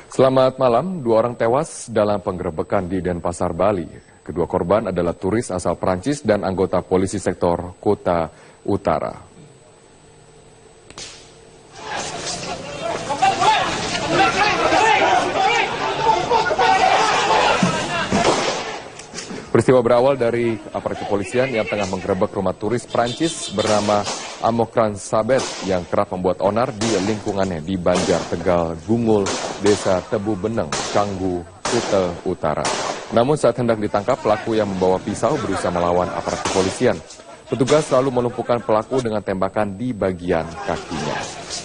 Selamat malam, dua orang tewas dalam penggerebekan di Denpasar, Bali. Kedua korban adalah turis asal Prancis dan anggota polisi sektor Kota Utara. Peristiwa berawal dari aparat kepolisian yang tengah menggerebek rumah turis Prancis bernama Amokran Sabet yang kerap membuat onar di lingkungannya di Banjar, Tegal, Gungul, Desa Tebu Beneng, Canggu, Kute Utara. Namun saat hendak ditangkap, pelaku yang membawa pisau berusaha melawan aparat kepolisian. Petugas lalu melumpuhkan pelaku dengan tembakan di bagian kakinya.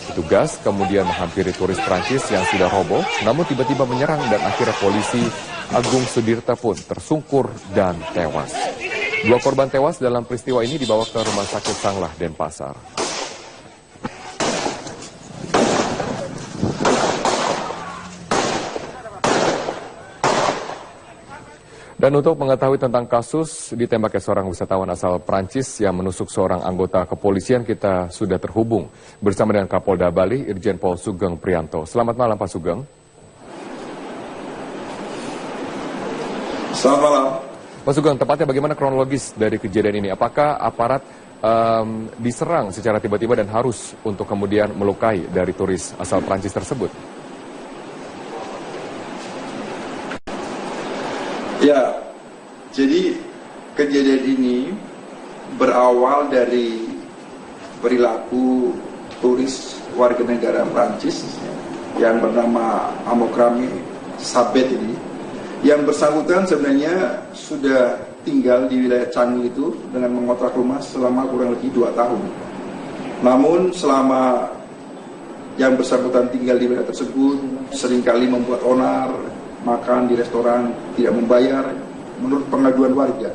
Petugas kemudian menghampiri turis Prancis yang sudah roboh, namun tiba-tiba menyerang dan akhirnya polisi Agung Sudirta pun tersungkur dan tewas. Dua korban tewas dalam peristiwa ini dibawa ke Rumah Sakit Sanglah, Denpasar. Dan untuk mengetahui tentang kasus ditembaknya seorang wisatawan asal Prancis yang menusuk seorang anggota kepolisian, kita sudah terhubung bersama dengan Kapolda Bali, Irjen Pol Sugeng Prianto. Selamat malam, Pak Sugeng. Selamat malam. Pak Sugeng, tepatnya bagaimana kronologis dari kejadian ini? Apakah aparat diserang secara tiba-tiba dan harus untuk kemudian melukai dari turis asal Prancis tersebut? Ya, jadi kejadian ini berawal dari perilaku turis warga negara Prancis yang bernama Amokran Sabet ini. Yang bersangkutan sebenarnya sudah tinggal di wilayah Canggu itu dengan mengontrak rumah selama kurang lebih 2 tahun. Namun selama yang bersangkutan tinggal di wilayah tersebut seringkali membuat onar, makan di restoran, tidak membayar menurut pengaduan warga.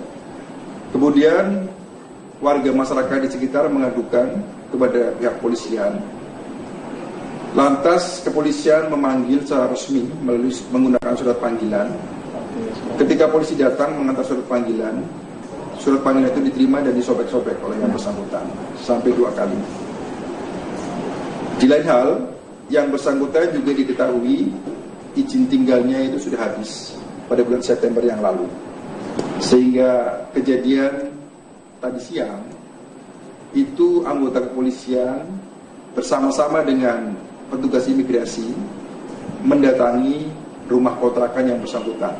Kemudian warga masyarakat di sekitar mengadukan kepada pihak polisian. Lantas kepolisian memanggil secara resmi melalui menggunakan surat panggilan. Ketika polisi datang mengantar surat panggilan itu diterima dan disobek-sobek oleh yang bersangkutan sampai 2 kali. Di lain hal, yang bersangkutan juga diketahui izin tinggalnya itu sudah habis pada bulan September yang lalu. Sehingga kejadian tadi siang itu anggota kepolisian bersama-sama dengan petugas imigrasi mendatangi rumah kontrakan yang bersangkutan.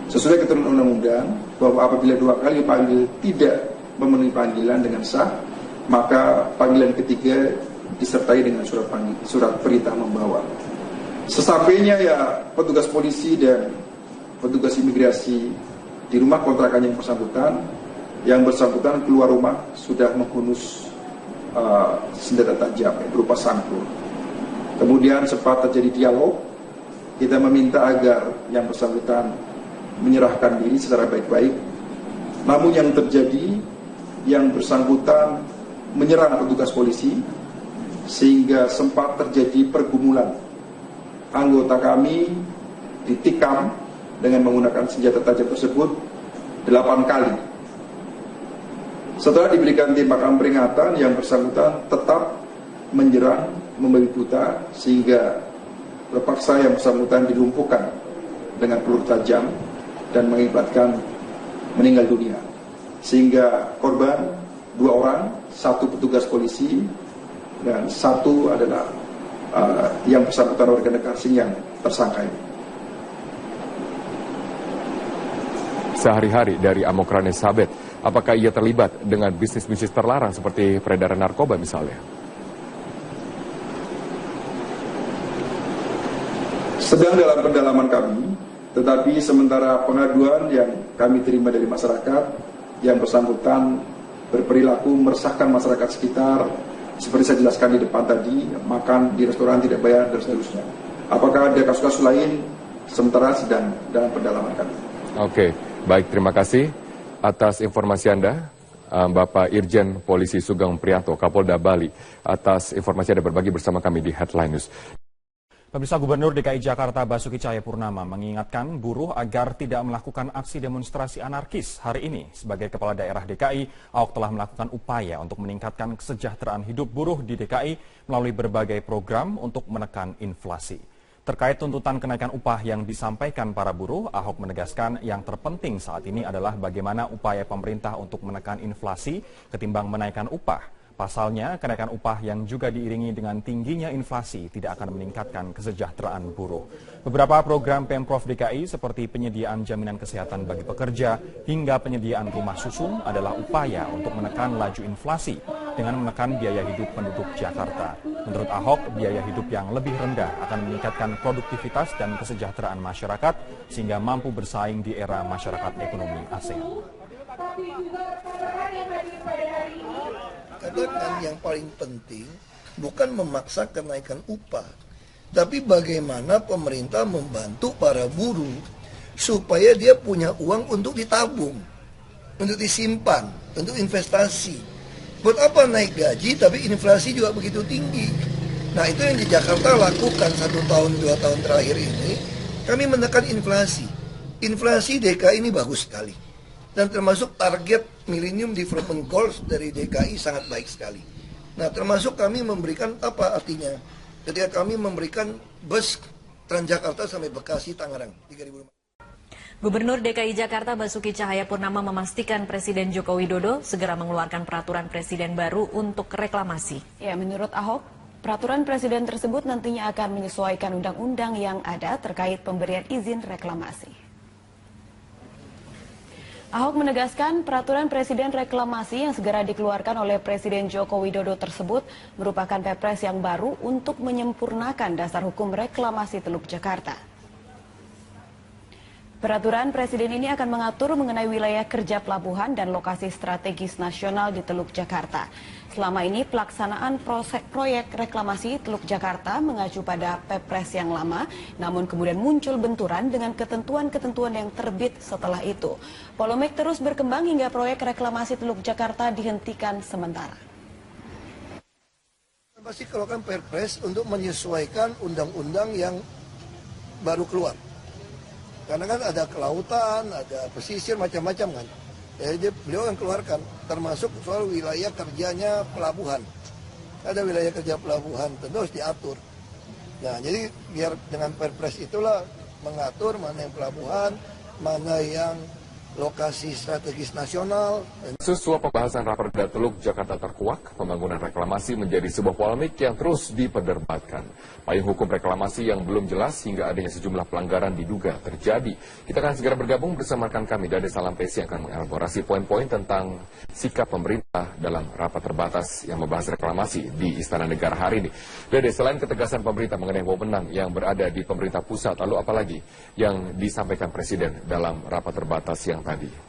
Sesuai ketentuan undang-undang bahwa apabila 2 kali panggil tidak memenuhi panggilan dengan sah, maka panggilan ketiga disertai dengan surat perintah membawa. Sesampainya ya petugas polisi dan petugas imigrasi di rumah kontrakan yang bersangkutan keluar rumah sudah menghunus senjata tajam berupa sangkur. Kemudian sempat terjadi dialog, kita meminta agar yang bersangkutan menyerahkan diri secara baik-baik. Namun yang terjadi, yang bersangkutan menyerang petugas polisi sehingga sempat terjadi pergumulan. Anggota kami ditikam dengan menggunakan senjata tajam tersebut 8 kali. Setelah diberikan tembakan peringatan, yang bersangkutan tetap menyerang, membabi buta, sehingga terpaksa yang bersangkutan dilumpuhkan dengan peluru tajam dan mengakibatkan meninggal dunia. Sehingga korban 2 orang, 1 petugas polisi dan 1 adalah yang bersangkutan warga negara asing yang tersangka ini. Sehari-hari dari Amokran Sabet, apakah ia terlibat dengan bisnis-bisnis terlarang seperti peredaran narkoba misalnya? Sedang dalam pendalaman kami, tetapi sementara pengaduan yang kami terima dari masyarakat, yang bersangkutan berperilaku meresahkan masyarakat sekitar, seperti saya jelaskan di depan tadi, makan di restoran tidak bayar dan seterusnya. Apakah ada kasus-kasus lain? Sementara sedang dalam pendalaman kami. Oke, baik, terima kasih atas informasi Anda, Bapak Irjen Polisi Sugeng Prianto, Kapolda Bali, atas informasi Anda berbagi bersama kami di Headline News. Pemirsa, Gubernur DKI Jakarta Basuki Cahayapurnama mengingatkan buruh agar tidak melakukan aksi demonstrasi anarkis hari ini. Sebagai Kepala Daerah DKI, Ahok telah melakukan upaya untuk meningkatkan kesejahteraan hidup buruh di DKI melalui berbagai program untuk menekan inflasi. Terkait tuntutan kenaikan upah yang disampaikan para buruh, Ahok menegaskan yang terpenting saat ini adalah bagaimana upaya pemerintah untuk menekan inflasi ketimbang menaikkan upah. Pasalnya, kenaikan upah yang juga diiringi dengan tingginya inflasi tidak akan meningkatkan kesejahteraan buruh. Beberapa program Pemprov DKI seperti penyediaan jaminan kesehatan bagi pekerja hingga penyediaan rumah susun adalah upaya untuk menekan laju inflasi dengan menekan biaya hidup penduduk Jakarta. Menurut Ahok, biaya hidup yang lebih rendah akan meningkatkan produktivitas dan kesejahteraan masyarakat sehingga mampu bersaing di era masyarakat ekonomi ASEAN. Katakan yang paling penting bukan memaksa kenaikan upah, tapi bagaimana pemerintah membantu para buruh supaya dia punya uang untuk ditabung, untuk disimpan, untuk investasi. Buat apa naik gaji tapi inflasi juga begitu tinggi? Nah, itu yang di Jakarta lakukan 1 tahun 2 tahun terakhir ini. Kami menekan inflasi. Inflasi DKI ini bagus sekali. Dan termasuk target Millennium Development Goals dari DKI sangat baik sekali. Nah, termasuk kami memberikan apa artinya? Ketika kami memberikan bus Transjakarta sampai Bekasi, Tangerang, 3.000 rumah. Gubernur DKI Jakarta Basuki Cahayapurnama memastikan Presiden Joko Widodo segera mengeluarkan peraturan presiden baru untuk reklamasi. Ya, menurut Ahok, peraturan presiden tersebut nantinya akan menyesuaikan undang-undang yang ada terkait pemberian izin reklamasi. Ahok menegaskan peraturan presiden reklamasi yang segera dikeluarkan oleh Presiden Joko Widodo tersebut merupakan Perpres yang baru untuk menyempurnakan dasar hukum reklamasi Teluk Jakarta. Peraturan presiden ini akan mengatur mengenai wilayah kerja pelabuhan dan lokasi strategis nasional di Teluk Jakarta. Selama ini pelaksanaan proyek reklamasi Teluk Jakarta mengacu pada Perpres yang lama, namun kemudian muncul benturan dengan ketentuan-ketentuan yang terbit setelah itu. Polemik terus berkembang hingga proyek reklamasi Teluk Jakarta dihentikan sementara. Pasti keluarkan Perpres untuk menyesuaikan undang-undang yang baru keluar. Karena kan ada kelautan, ada pesisir, macam-macam kan. Jadi beliau yang keluarkan, termasuk soal wilayah kerjanya pelabuhan. Ada wilayah kerja pelabuhan, tentu harus diatur. Nah, jadi biar dengan Perpres itulah mengatur mana yang pelabuhan, mana yang lokasi strategis nasional. Sesuai pembahasan Raperda Teluk Jakarta terkuak, pembangunan reklamasi menjadi sebuah polemik yang terus diperdebatkan. Payung hukum reklamasi yang belum jelas hingga adanya sejumlah pelanggaran diduga terjadi. Kita akan segera bergabung bersama rekan kami Dade Salampesi yang akan mengelaborasi poin-poin tentang sikap pemerintah dalam rapat terbatas yang membahas reklamasi di Istana Negara hari ini. Dade, selain ketegasan pemerintah mengenai wewenang yang berada di pemerintah pusat, lalu apalagi yang disampaikan Presiden dalam rapat terbatas yang tadi?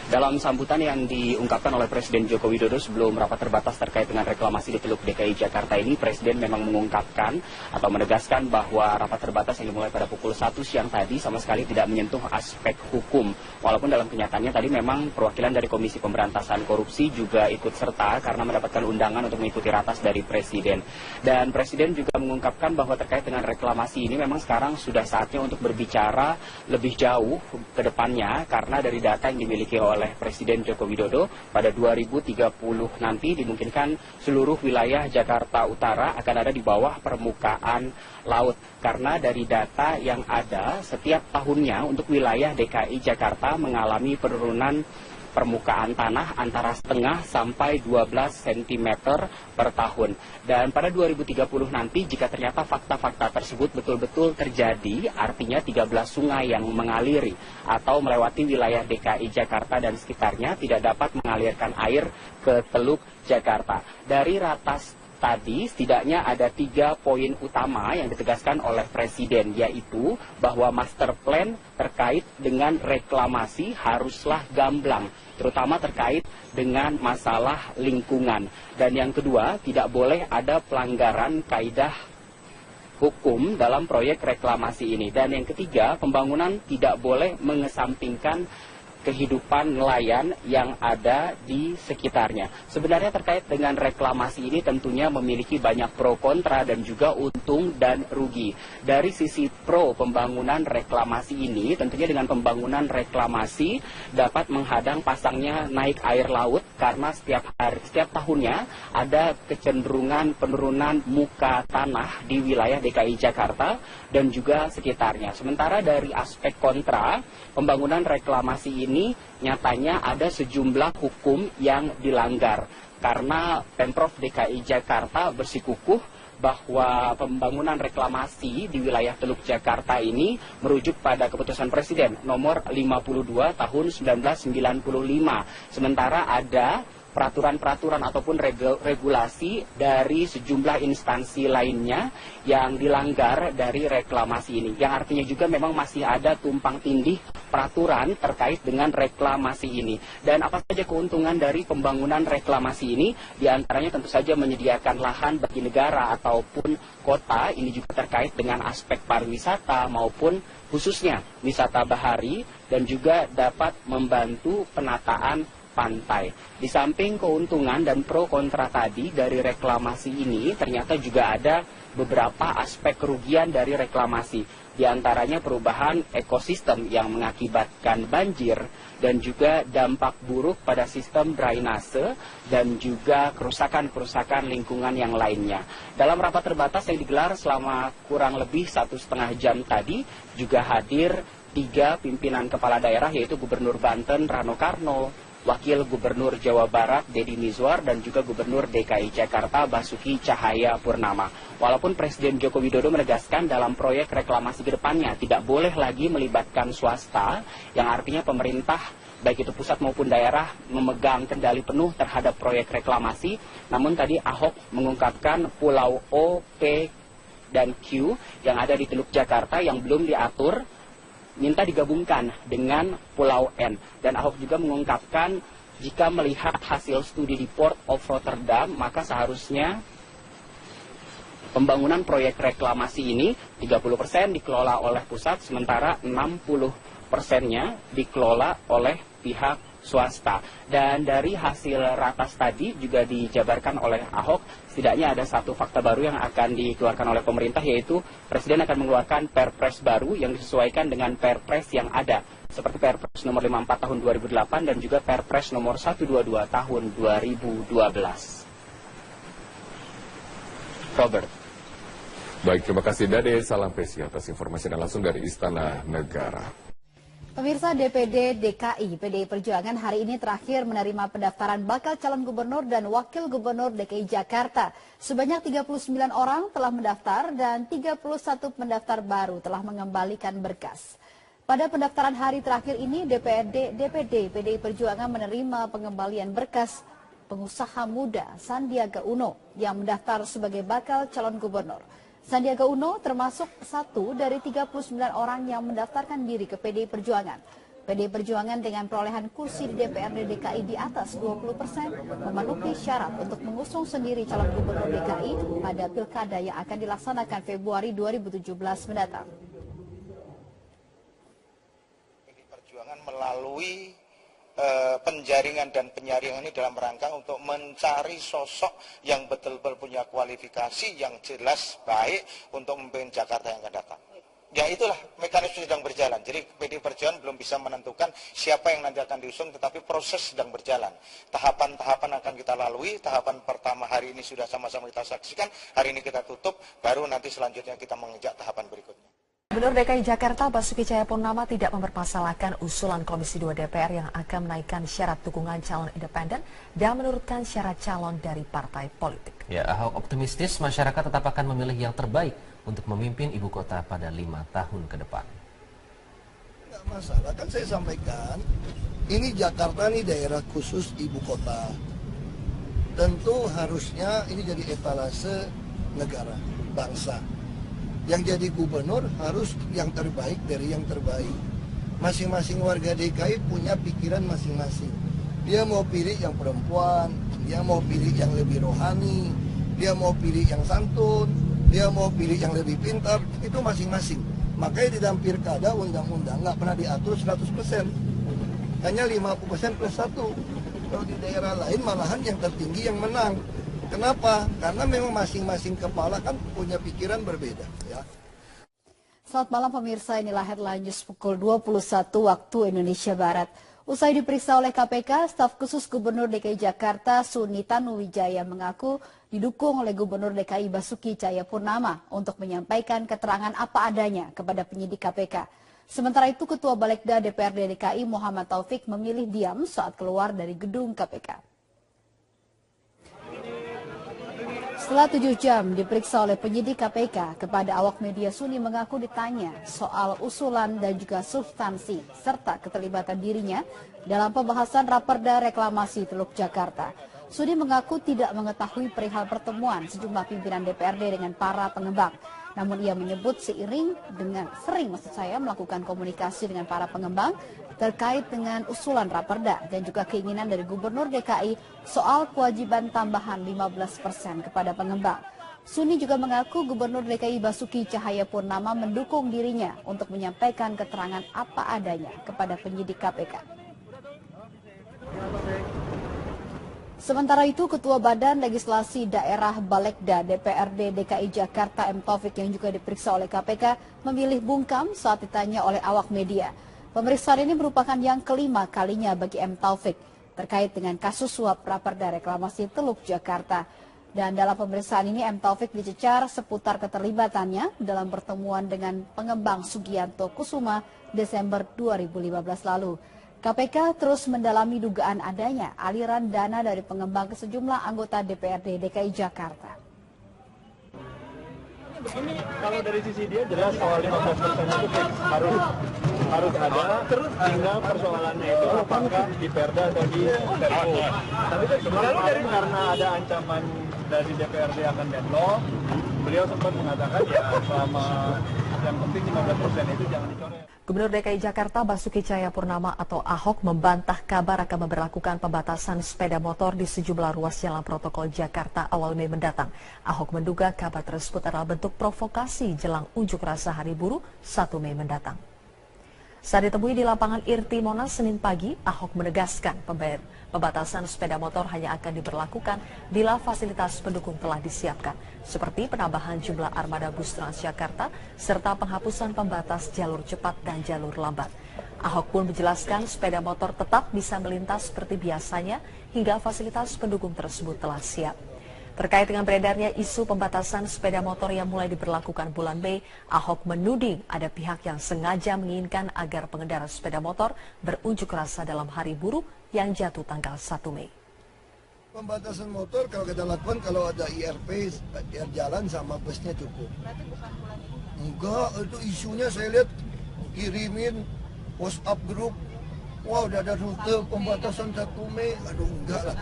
Dalam sambutan yang diungkapkan oleh Presiden Joko Widodo sebelum rapat terbatas terkait dengan reklamasi di Teluk DKI Jakarta ini, Presiden memang mengungkapkan atau menegaskan bahwa rapat terbatas yang dimulai pada pukul 1 siang tadi sama sekali tidak menyentuh aspek hukum. Walaupun dalam kenyataannya tadi memang perwakilan dari Komisi Pemberantasan Korupsi juga ikut serta karena mendapatkan undangan untuk mengikuti ratas dari Presiden. Dan Presiden juga mengungkapkan bahwa terkait dengan reklamasi ini memang sekarang sudah saatnya untuk berbicara lebih jauh ke depannya karena dari data yang dimiliki oleh Presiden Joko Widodo pada 2030 nanti dimungkinkan seluruh wilayah Jakarta Utara akan ada di bawah permukaan laut. Karena dari data yang ada setiap tahunnya untuk wilayah DKI Jakarta mengalami penurunan permukaan tanah antara setengah sampai 12 cm per tahun. Dan pada 2030 nanti jika ternyata fakta-fakta tersebut betul-betul terjadi, artinya 13 sungai yang mengaliri atau melewati wilayah DKI Jakarta dan sekitarnya tidak dapat mengalirkan air ke Teluk Jakarta. Dari ratas tadi setidaknya ada 3 poin utama yang ditegaskan oleh Presiden, yaitu bahwa master plan terkait dengan reklamasi haruslah gamblang, terutama terkait dengan masalah lingkungan. Dan yang kedua, tidak boleh ada pelanggaran kaidah hukum dalam proyek reklamasi ini. Dan yang ketiga, pembangunan tidak boleh mengesampingkan kehidupan nelayan yang ada di sekitarnya. Sebenarnya terkait dengan reklamasi ini tentunya memiliki banyak pro kontra dan juga untung dan rugi. Dari sisi pro pembangunan reklamasi ini, tentunya dengan pembangunan reklamasi dapat menghadang pasangnya naik air laut karena setiap tahunnya ada kecenderungan penurunan muka tanah di wilayah DKI Jakarta dan juga sekitarnya. Sementara dari aspek kontra, pembangunan reklamasi ini nyatanya ada sejumlah hukum yang dilanggar karena Pemprov DKI Jakarta bersikukuh bahwa pembangunan reklamasi di wilayah Teluk Jakarta ini merujuk pada keputusan Presiden nomor 52 tahun 1995. Sementara ada peraturan-peraturan ataupun regulasi dari sejumlah instansi lainnya yang dilanggar dari reklamasi ini. Yang artinya juga memang masih ada tumpang tindih peraturan terkait dengan reklamasi ini. Dan apa saja keuntungan dari pembangunan reklamasi ini? Di antaranya tentu saja menyediakan lahan bagi negara ataupun kota. Ini juga terkait dengan aspek pariwisata maupun khususnya wisata bahari dan juga dapat membantu penataan pantai. Di samping keuntungan dan pro kontra tadi dari reklamasi ini, ternyata juga ada beberapa aspek kerugian dari reklamasi. Di antaranya perubahan ekosistem yang mengakibatkan banjir dan juga dampak buruk pada sistem drainase dan juga kerusakan-kerusakan lingkungan yang lainnya. Dalam rapat terbatas yang digelar selama kurang lebih 1,5 jam tadi, juga hadir 3 pimpinan kepala daerah, yaitu Gubernur Banten Rano Karno, Wakil Gubernur Jawa Barat Deddy Mizwar, dan juga Gubernur DKI Jakarta Basuki Cahayapurnama. Walaupun Presiden Joko Widodo menegaskan dalam proyek reklamasi ke depannya tidak boleh lagi melibatkan swasta, yang artinya pemerintah baik itu pusat maupun daerah memegang kendali penuh terhadap proyek reklamasi. Namun tadi Ahok mengungkapkan Pulau O, P, dan Q yang ada di Teluk Jakarta yang belum diatur minta digabungkan dengan Pulau N. Dan Ahok juga mengungkapkan jika melihat hasil studi di Port of Rotterdam, maka seharusnya pembangunan proyek reklamasi ini 30% dikelola oleh pusat, sementara 60%-nya dikelola oleh pihak swasta. Dan dari hasil ratas tadi juga dijabarkan oleh Ahok, setidaknya ada satu fakta baru yang akan dikeluarkan oleh pemerintah, yaitu Presiden akan mengeluarkan Perpres baru yang disesuaikan dengan Perpres yang ada, seperti Perpres nomor 54 tahun 2008 dan juga Perpres nomor 122 tahun 2012. Robert. Baik, terima kasih Dade. Salam Pesi atas informasi dan langsung dari Istana Negara. Pemirsa, DPD DKI PDI Perjuangan hari ini terakhir menerima pendaftaran bakal calon gubernur dan wakil gubernur DKI Jakarta. Sebanyak 39 orang telah mendaftar dan 31 pendaftar baru telah mengembalikan berkas. Pada pendaftaran hari terakhir ini, DPD PDI Perjuangan menerima pengembalian berkas pengusaha muda Sandiaga Uno yang mendaftar sebagai bakal calon gubernur. Sandiaga Uno termasuk satu dari 39 orang yang mendaftarkan diri ke PDI Perjuangan. PDI Perjuangan dengan perolehan kursi di DPRD DKI di atas 20% memenuhi syarat untuk mengusung sendiri calon gubernur DKI pada pilkada yang akan dilaksanakan Februari 2017 mendatang. PDI Perjuangan melalui penjaringan dan penyaringan ini dalam rangka untuk mencari sosok yang betul-betul punya kualifikasi yang jelas baik untuk memimpin Jakarta yang akan datang. Ya itulah mekanisme sedang berjalan. Jadi PDI Perjuangan belum bisa menentukan siapa yang nanti akan diusung, tetapi proses sedang berjalan. Tahapan-tahapan akan kita lalui. Tahapan pertama hari ini sudah sama-sama kita saksikan. Hari ini kita tutup, baru nanti selanjutnya kita mengejar tahapan berikutnya. Gubernur DKI Jakarta Basuki Cahayapurnama tidak mempermasalahkan usulan Komisi 2 DPR yang akan menaikkan syarat dukungan calon independen dan menurunkan syarat calon dari partai politik. Ya, Ahok optimistis masyarakat tetap akan memilih yang terbaik untuk memimpin ibu kota pada 5 tahun ke depan. Nggak masalah, kan saya sampaikan, ini Jakarta ini daerah khusus ibu kota. Tentu harusnya ini jadi etalase negara, bangsa. Yang jadi gubernur harus yang terbaik dari yang terbaik. Masing-masing warga DKI punya pikiran masing-masing. Dia mau pilih yang perempuan, dia mau pilih yang lebih rohani, dia mau pilih yang santun, dia mau pilih yang lebih pintar, itu masing-masing. Makanya di dalam pilkada undang-undang nggak pernah diatur 100%. hanya 50% plus 1. Kalau di daerah lain malahan yang tertinggi yang menang. Kenapa? Karena memang masing-masing kepala kan punya pikiran berbeda. Ya. Selamat malam pemirsa, inilah headline news pukul 21 waktu Indonesia Barat. Usai diperiksa oleh KPK, staf khusus Gubernur DKI Jakarta Suni Tanuwijaya mengaku didukung oleh Gubernur DKI Basuki Cahayapurnama untuk menyampaikan keterangan apa adanya kepada penyidik KPK. Sementara itu, Ketua Balegda DPRD DKI Muhammad Taufik memilih diam saat keluar dari gedung KPK. Setelah 7 jam diperiksa oleh penyidik KPK, kepada awak media Suni mengaku ditanya soal usulan dan juga substansi serta keterlibatan dirinya dalam pembahasan Raperda Reklamasi Teluk Jakarta. Suni mengaku tidak mengetahui perihal pertemuan sejumlah pimpinan DPRD dengan para pengembang. Namun ia menyebut sering melakukan komunikasi dengan para pengembang terkait dengan usulan Raperda dan juga keinginan dari Gubernur DKI soal kewajiban tambahan 15% kepada pengembang. Suni juga mengaku Gubernur DKI Basuki Cahayapurnama mendukung dirinya untuk menyampaikan keterangan apa adanya kepada penyidik KPK. Sementara itu, Ketua Badan Legislasi Daerah Balegda DPRD DKI Jakarta M. Taufik yang juga diperiksa oleh KPK memilih bungkam saat ditanya oleh awak media. Pemeriksaan ini merupakan yang kelima kalinya bagi M. Taufik terkait dengan kasus suap Raperda Reklamasi Teluk Jakarta. Dan dalam pemeriksaan ini M. Taufik dicecar seputar keterlibatannya dalam pertemuan dengan pengembang Sugianto Kusuma Desember 2015 lalu. KPK terus mendalami dugaan adanya aliran dana dari pengembang ke sejumlah anggota DPRD DKI Jakarta. Begini, kalau dari sisi dia jelas soal 15% itu harus ada, terus tinggal persoalannya itu apakah di Perda atau di Perpu. Tapi kan kemarin karena ada ancaman dari DPRD akan deadlock, beliau sempat mengatakan ya selama yang penting 15% itu jangan dicoret. Gubernur DKI Jakarta Basuki Cahayapurnama atau Ahok membantah kabar akan memberlakukan pembatasan sepeda motor di sejumlah ruas jalan protokol Jakarta awal Mei mendatang. Ahok menduga kabar tersebut adalah bentuk provokasi jelang unjuk rasa Hari Buruh 1 Mei mendatang. Saat ditemui di lapangan Irti Monas Senin pagi, Ahok menegaskan pembatasan sepeda motor hanya akan diberlakukan bila fasilitas pendukung telah disiapkan, seperti penambahan jumlah armada bus Transjakarta serta penghapusan pembatas jalur cepat dan jalur lambat. Ahok pun menjelaskan sepeda motor tetap bisa melintas seperti biasanya hingga fasilitas pendukung tersebut telah siap. Terkait dengan beredarnya isu pembatasan sepeda motor yang mulai diberlakukan bulan Mei, Ahok menuding ada pihak yang sengaja menginginkan agar pengendara sepeda motor berunjuk rasa dalam Hari Buruh yang jatuh tanggal 1 Mei. Pembatasan motor kalau kita lakukan kalau ada IRP, jalan sama busnya cukup. Enggak, itu isunya saya lihat kirimin WhatsApp grup. Wah, udah ada rute pembatasan 1 Mei. Aduh, enggak lah.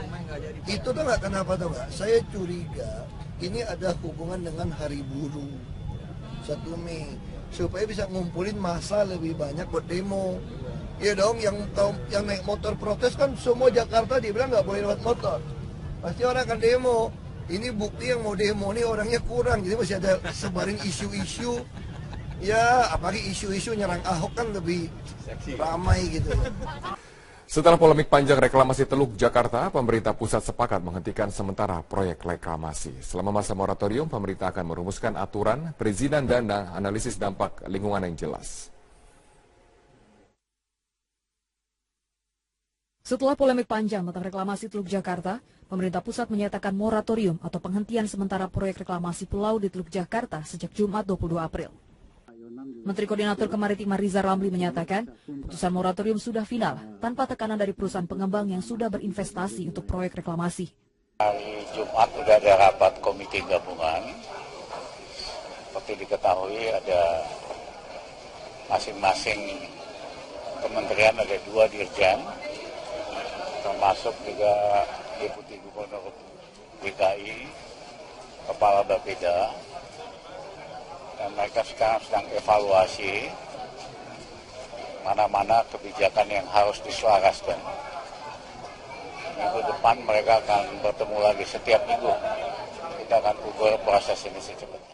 Itu tuh enggak kenapa tuh enggak. Saya curiga ini ada hubungan dengan Hari Buruh 1 Mei. Supaya bisa ngumpulin massa lebih banyak buat demo. Ya dong, yang naik motor protes kan semua Jakarta dibilang nggak boleh lewat motor. Pasti orang akan demo. Ini bukti yang mau demo ini orangnya kurang. Jadi masih ada sebarin isu-isu. Ya, apalagi isu-isu nyerang Ahok kan lebih ramai gitu. Setelah polemik panjang reklamasi Teluk Jakarta, pemerintah pusat sepakat menghentikan sementara proyek reklamasi. Selama masa moratorium, pemerintah akan merumuskan aturan, perizinan dan analisis dampak lingkungan yang jelas. Setelah polemik panjang tentang reklamasi Teluk Jakarta, pemerintah pusat menyatakan moratorium atau penghentian sementara proyek reklamasi pulau di Teluk Jakarta sejak Jumat 22 April. Menteri Koordinator Kemaritiman Rizal Ramli menyatakan, putusan moratorium sudah final tanpa tekanan dari perusahaan pengembang yang sudah berinvestasi untuk proyek reklamasi. Hari Jumat sudah ada rapat komite gabungan. Seperti diketahui ada masing-masing kementerian ada 2 dirjen, termasuk juga Deputi Gubernur DKI, Kepala Bapeda. Dan mereka sekarang sedang evaluasi mana-mana kebijakan yang harus diselaraskan. Minggu depan mereka akan bertemu lagi setiap minggu. Kita akan ukur proses ini secepatnya.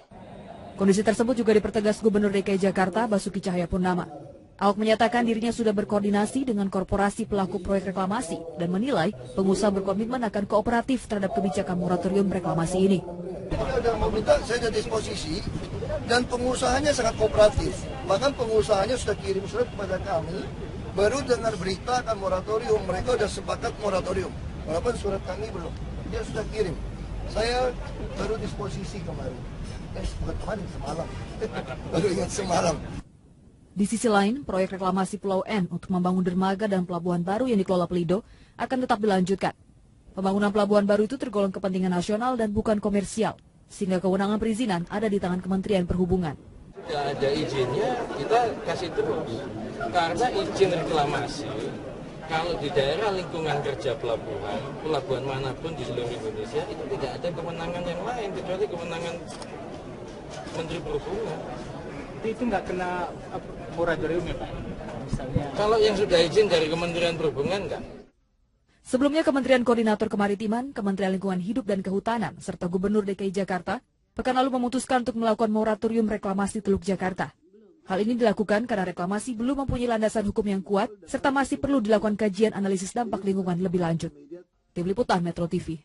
Kondisi tersebut juga dipertegas Gubernur DKI Jakarta Basuki Cahayapurnama. Ahok menyatakan dirinya sudah berkoordinasi dengan korporasi pelaku proyek reklamasi dan menilai pengusaha berkomitmen akan kooperatif terhadap kebijakan moratorium reklamasi ini. Ada mau minta, saya ada disposisi dan pengusahanya sangat kooperatif. Bahkan pengusahanya sudah kirim surat kepada kami, baru dengar berita akan moratorium, mereka sudah sepakat moratorium. Walaupun surat kami belum, dia sudah kirim. Saya baru disposisi kemarin. Bukan kemarin, semalam. Baru ingat semalam. Di sisi lain, proyek reklamasi Pulau N untuk membangun dermaga dan pelabuhan baru yang dikelola Pelindo akan tetap dilanjutkan. Pembangunan pelabuhan baru itu tergolong kepentingan nasional dan bukan komersial, sehingga kewenangan perizinan ada di tangan Kementerian Perhubungan. Sudah ada izinnya, kita kasih terus. Karena izin reklamasi, kalau di daerah lingkungan kerja pelabuhan manapun di seluruh Indonesia, itu tidak ada kewenangan yang lain, kecuali kewenangan Menteri Perhubungan. Itu nggak kena moratorium ya Pak? Misalnya. Kalau yang sudah izin dari Kementerian Perhubungan enggak. Sebelumnya Kementerian Koordinator Kemaritiman, Kementerian Lingkungan Hidup dan Kehutanan, serta Gubernur DKI Jakarta, pekan lalu memutuskan untuk melakukan moratorium reklamasi Teluk Jakarta. Hal ini dilakukan karena reklamasi belum mempunyai landasan hukum yang kuat, serta masih perlu dilakukan kajian analisis dampak lingkungan lebih lanjut. Tim Liputan Metro TV.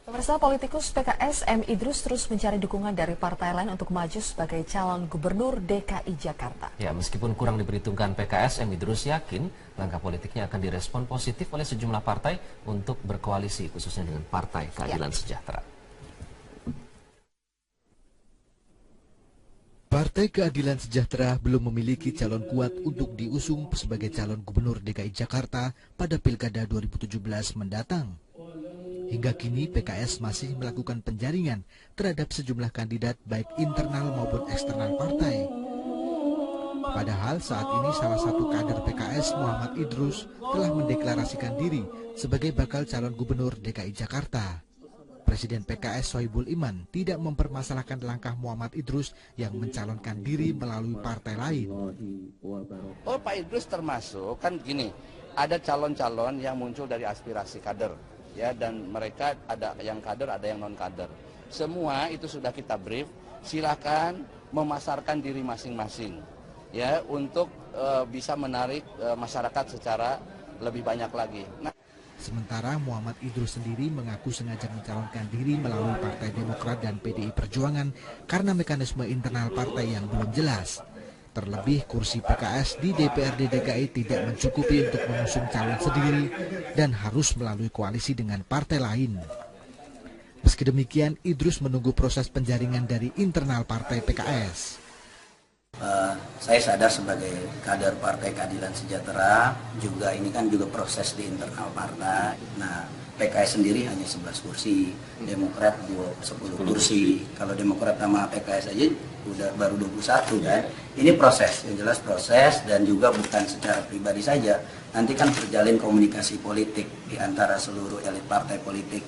Pemirsa, politikus PKS M. Idrus terus mencari dukungan dari partai lain untuk maju sebagai calon gubernur DKI Jakarta. Ya, meskipun kurang diperhitungkan PKS, M. Idrus yakin langkah politiknya akan direspon positif oleh sejumlah partai untuk berkoalisi, khususnya dengan Partai Keadilan Sejahtera. Partai Keadilan Sejahtera belum memiliki calon kuat untuk diusung sebagai calon gubernur DKI Jakarta pada Pilkada 2017 mendatang. Hingga kini PKS masih melakukan penjaringan terhadap sejumlah kandidat baik internal maupun eksternal partai. Padahal saat ini salah satu kader PKS, Muhammad Idrus, telah mendeklarasikan diri sebagai bakal calon gubernur DKI Jakarta. Presiden PKS Sohibul Iman tidak mempermasalahkan langkah Muhammad Idrus yang mencalonkan diri melalui partai lain. Oh, Pak Idrus termasuk, kan gini, ada calon-calon yang muncul dari aspirasi kader. Ya, dan mereka ada yang kader, ada yang non kader. Semua itu sudah kita brief. Silakan memasarkan diri masing-masing, ya, untuk bisa menarik masyarakat secara lebih banyak lagi. Sementara Muhammad Idrus sendiri mengaku sengaja mencalonkan diri melalui Partai Demokrat dan PDI Perjuangan karena mekanisme internal partai yang belum jelas. Terlebih kursi PKS di DPRD DKI tidak mencukupi untuk mengusung calon sendiri dan harus melalui koalisi dengan partai lain. Meski demikian, Idrus menunggu proses penjaringan dari internal partai PKS. Saya sadar sebagai kader Partai Keadilan Sejahtera, juga ini kan juga proses di internal partai. Nah, PKS sendiri hanya 11 kursi, Demokrat 10 kursi. Kalau Demokrat sama PKS aja udah baru 21 kan. Ini proses, yang jelas proses, dan juga bukan secara pribadi saja. Nanti kan terjalin komunikasi politik di antara seluruh elit partai politik.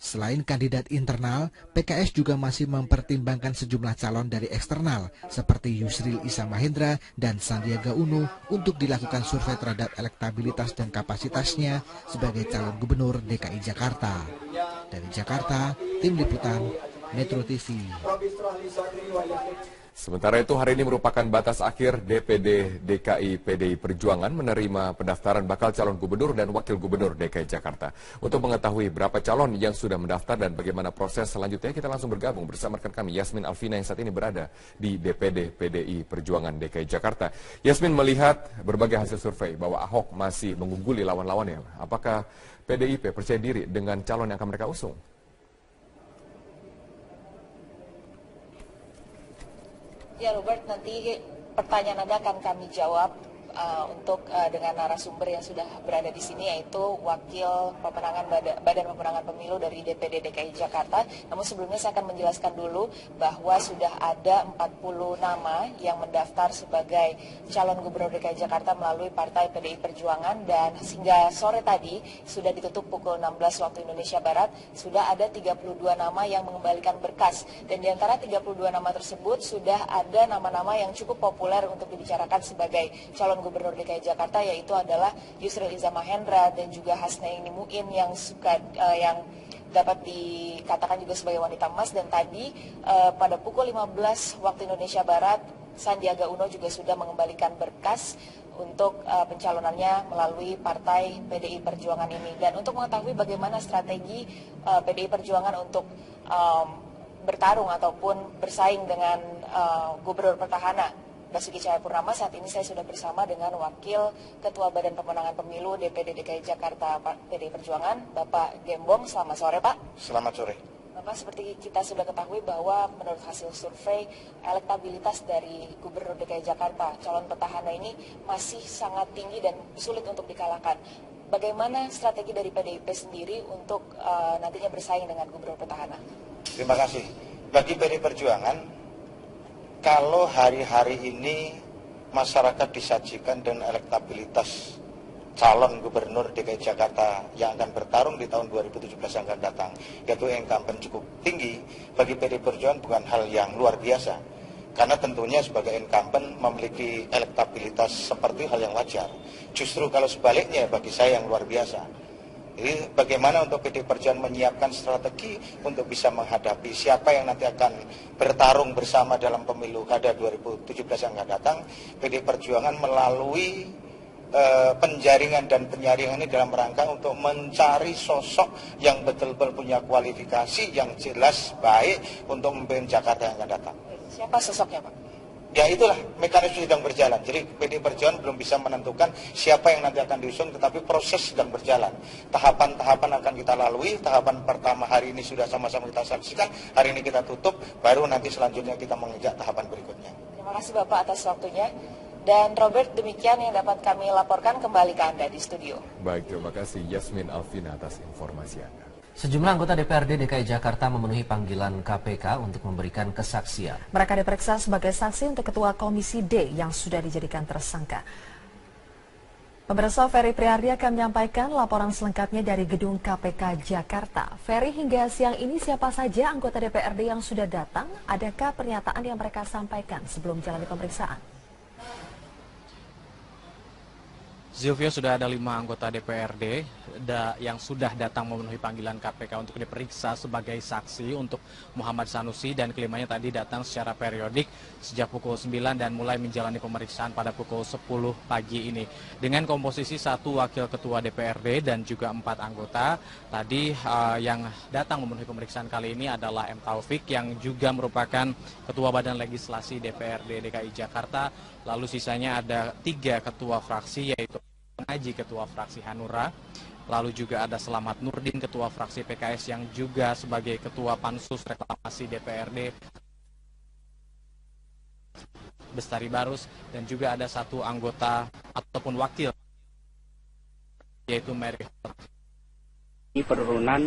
Selain kandidat internal, PKS juga masih mempertimbangkan sejumlah calon dari eksternal seperti Yusril Issa Mahendra dan Sandiaga Uno untuk dilakukan survei terhadap elektabilitas dan kapasitasnya sebagai calon gubernur DKI Jakarta. Dari Jakarta, Tim Liputan Metro TV. Sementara itu, hari ini merupakan batas akhir DPD DKI PDI Perjuangan menerima pendaftaran bakal calon gubernur dan wakil gubernur DKI Jakarta. Untuk mengetahui berapa calon yang sudah mendaftar dan bagaimana proses selanjutnya, kita langsung bergabung bersama rekan kami Yasmin Alvina yang saat ini berada di DPD PDI Perjuangan DKI Jakarta. Yasmin, melihat berbagai hasil survei bahwa Ahok masih mengungguli lawan-lawannya, apakah PDIP percaya diri dengan calon yang akan mereka usung? Ya Robert, nanti pertanyaan Anda akan kami jawab dengan narasumber yang sudah berada di sini, yaitu Wakil Pemenangan Badan Pemenangan Pemilu dari DPD DKI Jakarta. Namun sebelumnya saya akan menjelaskan dulu bahwa sudah ada 40 nama yang mendaftar sebagai calon gubernur DKI Jakarta melalui Partai PDI Perjuangan, dan hingga sore tadi sudah ditutup pukul 16 waktu Indonesia Barat, sudah ada 32 nama yang mengembalikan berkas, dan di antara 32 nama tersebut sudah ada nama-nama yang cukup populer untuk dibicarakan sebagai calon gubernur DKI Jakarta, yaitu adalah Yusril Issa Mahendra dan juga Hasnaini Muin yang yang dapat dikatakan juga sebagai wanita emas. Dan tadi pada pukul 15 waktu Indonesia Barat Sandiaga Uno juga sudah mengembalikan berkas untuk pencalonannya melalui partai PDI Perjuangan ini. Dan untuk mengetahui bagaimana strategi PDI Perjuangan untuk bertarung ataupun bersaing dengan Gubernur Petahana Basuki Cahayapurnama, saat ini saya sudah bersama dengan Wakil Ketua Badan Pemenangan Pemilu DPD DKI Jakarta PDI Perjuangan, Bapak Gembong. Selamat sore, Pak. Selamat sore. Bapak, seperti kita sudah ketahui bahwa menurut hasil survei, elektabilitas dari Gubernur DKI Jakarta, calon petahana ini masih sangat tinggi dan sulit untuk dikalahkan. Bagaimana strategi dari PDIP sendiri untuk nantinya bersaing dengan Gubernur petahana? Terima kasih. Bagi PDI Perjuangan, kalau hari-hari ini masyarakat disajikan dengan elektabilitas calon gubernur DKI Jakarta yang akan bertarung di tahun 2017 yang akan datang, yaitu incumbent cukup tinggi, bagi PDI Perjuangan bukan hal yang luar biasa. Karena tentunya sebagai incumbent memiliki elektabilitas seperti hal yang wajar. Justru kalau sebaliknya bagi saya yang luar biasa. Jadi bagaimana untuk PDI Perjuangan menyiapkan strategi untuk bisa menghadapi siapa yang nanti akan bertarung bersama dalam pemilu kada 2017 yang akan datang. PDI Perjuangan melalui penjaringan dan penyaringan ini dalam rangka untuk mencari sosok yang betul-betul punya kualifikasi yang jelas baik untuk memimpin Jakarta yang akan datang. Siapa sosoknya, Pak? Ya itulah mekanisme sedang berjalan. Jadi PDI Perjuangan belum bisa menentukan siapa yang nanti akan diusung, tetapi proses sedang berjalan. Tahapan-tahapan akan kita lalui. Tahapan pertama hari ini sudah sama-sama kita saksikan. Hari ini kita tutup, baru nanti selanjutnya kita mengejar tahapan berikutnya. Terima kasih Bapak atas waktunya. Dan Robert, demikian yang dapat kami laporkan, kembali ke Anda di studio. Baik, terima kasih Yasmin Alvina atas informasi Anda. Sejumlah anggota DPRD DKI Jakarta memenuhi panggilan KPK untuk memberikan kesaksian. Mereka diperiksa sebagai saksi untuk Ketua Komisi D yang sudah dijadikan tersangka. Pemirsa, Ferry Priardi akan menyampaikan laporan selengkapnya dari gedung KPK Jakarta. Ferry, hingga siang ini siapa saja anggota DPRD yang sudah datang? Adakah pernyataan yang mereka sampaikan sebelum jalani pemeriksaan? Zilvia, sudah ada 5 anggota DPRD yang sudah datang memenuhi panggilan KPK untuk diperiksa sebagai saksi untuk Muhammad Sanusi, dan kelimanya tadi datang secara periodik sejak pukul 9 dan mulai menjalani pemeriksaan pada pukul 10 pagi ini. Dengan komposisi 1 wakil ketua DPRD dan juga 4 anggota, tadi yang datang memenuhi pemeriksaan kali ini adalah M. Taufik yang juga merupakan Ketua Badan Legislasi DPRD DKI Jakarta. Lalu sisanya ada 3 ketua fraksi, yaitu Haji Ketua Fraksi Hanura, lalu juga ada Selamat Nurdin Ketua Fraksi PKS yang juga sebagai Ketua Pansus Reklamasi DPRD, Bestari Barus, dan juga ada 1 anggota ataupun wakil, yaitu Mary. Ini penurunan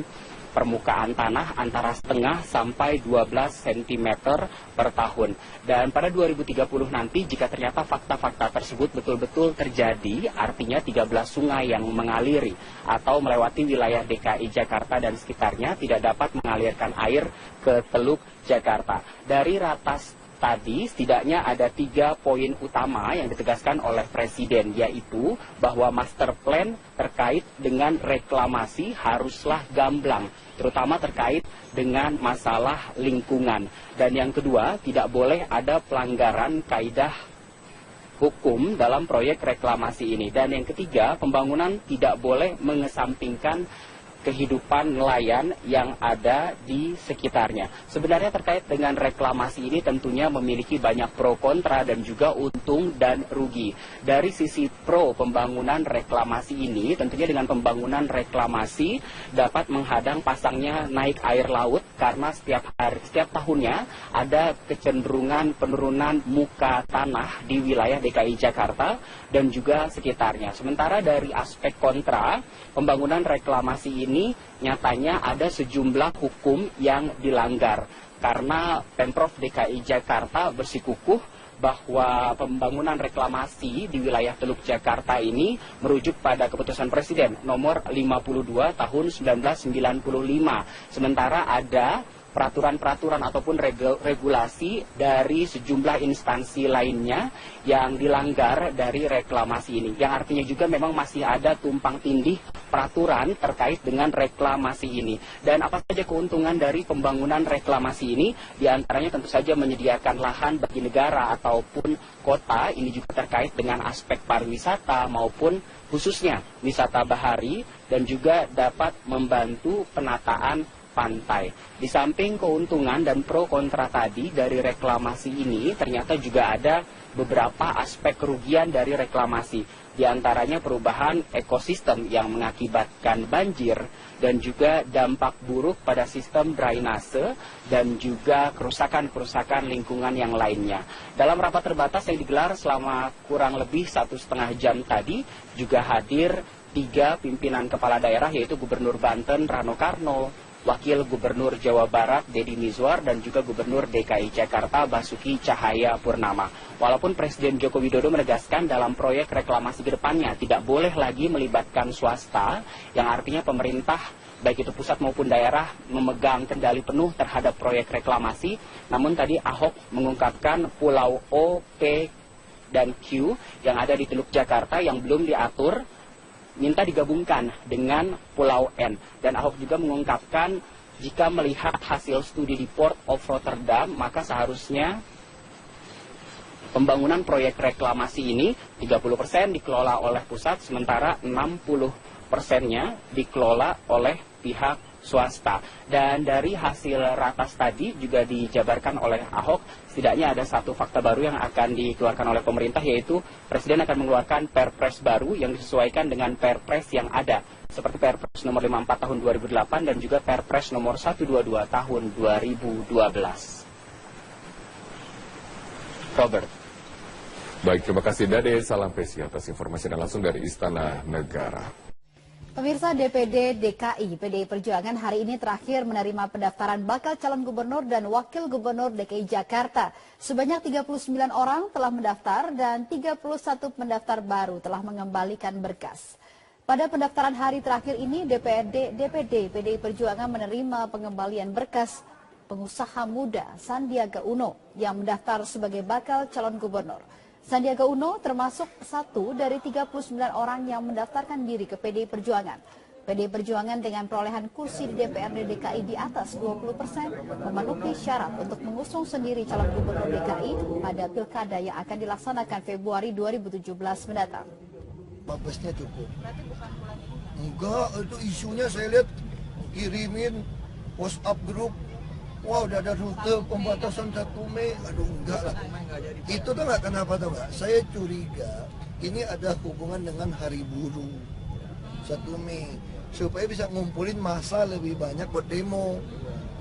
permukaan tanah antara setengah sampai 12 cm per tahun. Dan pada 2030 nanti jika ternyata fakta-fakta tersebut betul-betul terjadi, artinya 13 sungai yang mengaliri atau melewati wilayah DKI Jakarta dan sekitarnya tidak dapat mengalirkan air ke Teluk Jakarta. Dari ratas tadi setidaknya ada 3 poin utama yang ditegaskan oleh Presiden, yaitu bahwa master plan terkait dengan reklamasi haruslah gamblang, terutama terkait dengan masalah lingkungan. Dan yang kedua, tidak boleh ada pelanggaran kaidah hukum dalam proyek reklamasi ini. Dan yang ketiga, pembangunan tidak boleh mengesampingkan kehidupan nelayan yang ada di sekitarnya. Sebenarnya terkait dengan reklamasi ini tentunya memiliki banyak pro kontra dan juga untung dan rugi. Dari sisi pro pembangunan reklamasi ini, tentunya dengan pembangunan reklamasi dapat menghadang pasangnya naik air laut karena setiap tahunnya ada kecenderungan penurunan muka tanah di wilayah DKI Jakarta dan juga sekitarnya. Sementara dari aspek kontra, pembangunan reklamasi ini nyatanya ada sejumlah hukum yang dilanggar karena Pemprov DKI Jakarta bersikukuh bahwa pembangunan reklamasi di wilayah Teluk Jakarta ini merujuk pada keputusan Presiden nomor 52 tahun 1995. Sementara ada peraturan-peraturan ataupun regulasi dari sejumlah instansi lainnya yang dilanggar dari reklamasi ini. Yang artinya juga memang masih ada tumpang tindih peraturan terkait dengan reklamasi ini. Dan apa saja keuntungan dari pembangunan reklamasi ini? Di antaranya tentu saja menyediakan lahan bagi negara ataupun kota. Ini juga terkait dengan aspek pariwisata maupun khususnya wisata bahari, dan juga dapat membantu penataan pantai. Di samping keuntungan dan pro kontra tadi dari reklamasi ini, ternyata juga ada beberapa aspek kerugian dari reklamasi. Di antaranya perubahan ekosistem yang mengakibatkan banjir, dan juga dampak buruk pada sistem drainase, dan juga kerusakan-kerusakan lingkungan yang lainnya. Dalam rapat terbatas yang digelar selama kurang lebih 1,5 jam tadi, juga hadir 3 pimpinan kepala daerah, yaitu Gubernur Banten Rano Karno, Wakil Gubernur Jawa Barat Deddy Mizwar, dan juga Gubernur DKI Jakarta Basuki Cahayapurnama. Walaupun Presiden Joko Widodo menegaskan dalam proyek reklamasi ke depannya tidak boleh lagi melibatkan swasta, yang artinya pemerintah baik itu pusat maupun daerah memegang kendali penuh terhadap proyek reklamasi. Namun tadi Ahok mengungkapkan Pulau O, P, dan Q yang ada di Teluk Jakarta yang belum diatur minta digabungkan dengan Pulau N. Dan Ahok juga mengungkapkan jika melihat hasil studi di Port of Rotterdam, maka seharusnya pembangunan proyek reklamasi ini 30% dikelola oleh pusat, sementara 60%-nya dikelola oleh pihak swasta. Dan dari hasil ratas tadi juga dijabarkan oleh Ahok, setidaknya ada satu fakta baru yang akan dikeluarkan oleh pemerintah, yaitu Presiden akan mengeluarkan Perpres baru yang disesuaikan dengan Perpres yang ada, seperti Perpres nomor 54 tahun 2008 dan juga Perpres nomor 122 tahun 2012. Robert. Baik, terima kasih Dade. Salam Presi atas informasi dan langsung dari Istana Negara. Pemirsa, DPD DKI PDI Perjuangan hari ini terakhir menerima pendaftaran bakal calon gubernur dan wakil gubernur DKI Jakarta. Sebanyak 39 orang telah mendaftar dan 31 pendaftar baru telah mengembalikan berkas. Pada pendaftaran hari terakhir ini, DPD PDI Perjuangan menerima pengembalian berkas pengusaha muda Sandiaga Uno yang mendaftar sebagai bakal calon gubernur. Sandiaga Uno termasuk satu dari 39 orang yang mendaftarkan diri ke PDI Perjuangan. PDI Perjuangan dengan perolehan kursi di DPRD DKI di atas 20% memenuhi syarat untuk mengusung sendiri calon gubernur DKI pada pilkada yang akan dilaksanakan Februari 2017 mendatang. Mabesnya cukup. Enggak, itu isunya saya lihat kirimin WhatsApp grup. Wah, udah ada rute pembatasan 1 Mei. Aduh, enggak lah. Itu tuh enggak, kenapa tuh enggak? Saya curiga ini ada hubungan dengan hari buruh 1 Mei. Supaya bisa ngumpulin massa lebih banyak buat demo.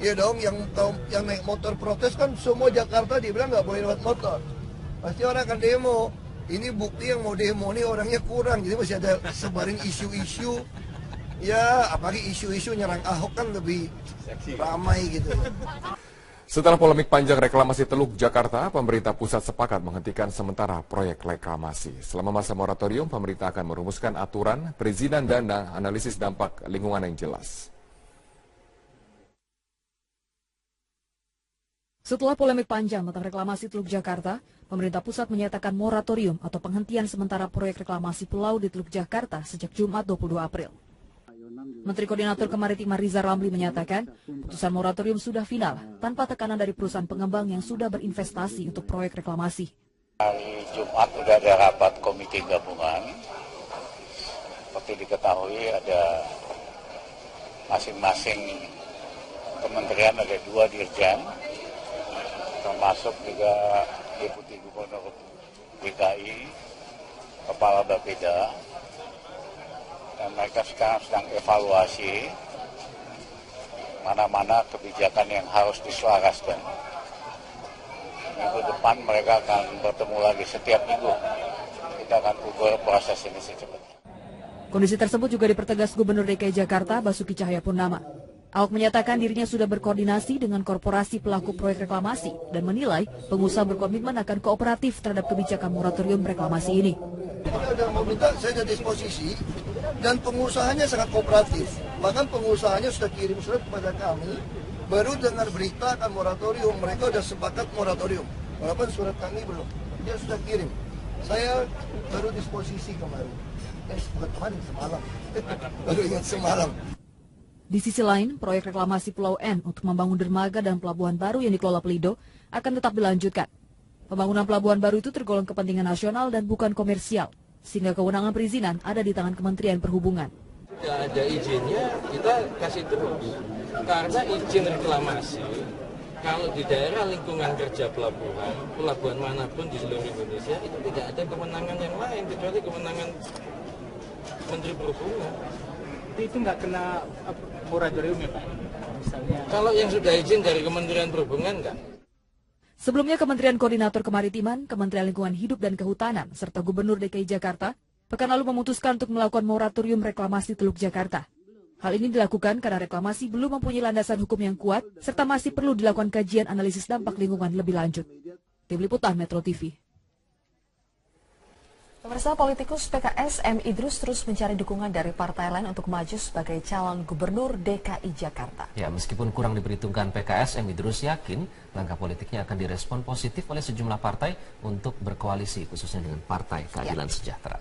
Ya dong, yang naik motor protes kan semua Jakarta dibilang nggak boleh lewat motor. Pasti orang akan demo. Ini bukti yang mau demo ini orangnya kurang. Jadi masih ada sebarin isu-isu. Ya, apalagi isu-isu nyerang Ahok kan lebih ramai gitu. Setelah polemik panjang reklamasi Teluk Jakarta, pemerintah pusat sepakat menghentikan sementara proyek reklamasi. Selama masa moratorium, pemerintah akan merumuskan aturan, perizinan, dan analisis dampak lingkungan yang jelas. Setelah polemik panjang tentang reklamasi Teluk Jakarta, pemerintah pusat menyatakan moratorium atau penghentian sementara proyek reklamasi pulau di Teluk Jakarta sejak Jumat 22 April. Menteri Koordinator Kemaritiman Riza Ramli menyatakan, putusan moratorium sudah final tanpa tekanan dari perusahaan pengembang yang sudah berinvestasi untuk proyek reklamasi. Hari Jumat sudah ada rapat komite gabungan. Seperti diketahui ada masing-masing kementerian ada 2 dirjen, termasuk juga Deputi Gubernur DKI, Kepala Bapeda. Dan mereka sekarang sedang evaluasi mana-mana kebijakan yang harus diselaraskan. Minggu depan mereka akan bertemu lagi setiap minggu. Kita akan ukur proses ini secepatnya. Kondisi tersebut juga dipertegas Gubernur DKI Jakarta Basuki Cahayapurnama. Ahok menyatakan dirinya sudah berkoordinasi dengan korporasi pelaku proyek reklamasi dan menilai pengusaha berkomitmen akan kooperatif terhadap kebijakan moratorium reklamasi ini. Ada meminta saya ada disposisi dan pengusahanya sangat kooperatif. Bahkan pengusahanya sudah kirim surat kepada kami Baru dengar berita akan moratorium, mereka udah sepakat moratorium. Walaupun surat kami belum, dia sudah kirim. Saya baru disposisi kemarin. Bukan kemarin, semalam. Baru ingat semalam. Di sisi lain, proyek reklamasi Pulau N untuk membangun dermaga dan pelabuhan baru yang dikelola Pelindo akan tetap dilanjutkan. Pembangunan pelabuhan baru itu tergolong kepentingan nasional dan bukan komersial, sehingga kewenangan perizinan ada di tangan Kementerian Perhubungan. Tidak ada izinnya, kita kasih terus. Karena izin reklamasi, kalau di daerah lingkungan kerja pelabuhan manapun di seluruh Indonesia, itu tidak ada kewenangan yang lain, kecuali kewenangan Menteri Perhubungan. Itu nggak kena moratorium ya Pak? Misalnya. Kalau yang sudah izin dari Kementerian Perhubungan enggak. Sebelumnya Kementerian Koordinator Kemaritiman, Kementerian Lingkungan Hidup dan Kehutanan, serta Gubernur DKI Jakarta, pekan lalu memutuskan untuk melakukan moratorium reklamasi Teluk Jakarta. Hal ini dilakukan karena reklamasi belum mempunyai landasan hukum yang kuat, serta masih perlu dilakukan kajian analisis dampak lingkungan lebih lanjut. Tim Liputan Metro TV. Pemirsa, politikus PKS M. Idrus terus mencari dukungan dari partai lain untuk maju sebagai calon gubernur DKI Jakarta. Ya, meskipun kurang diperhitungkan PKS, M. Idrus yakin langkah politiknya akan direspon positif oleh sejumlah partai untuk berkoalisi, khususnya dengan Partai Keadilan Sejahtera.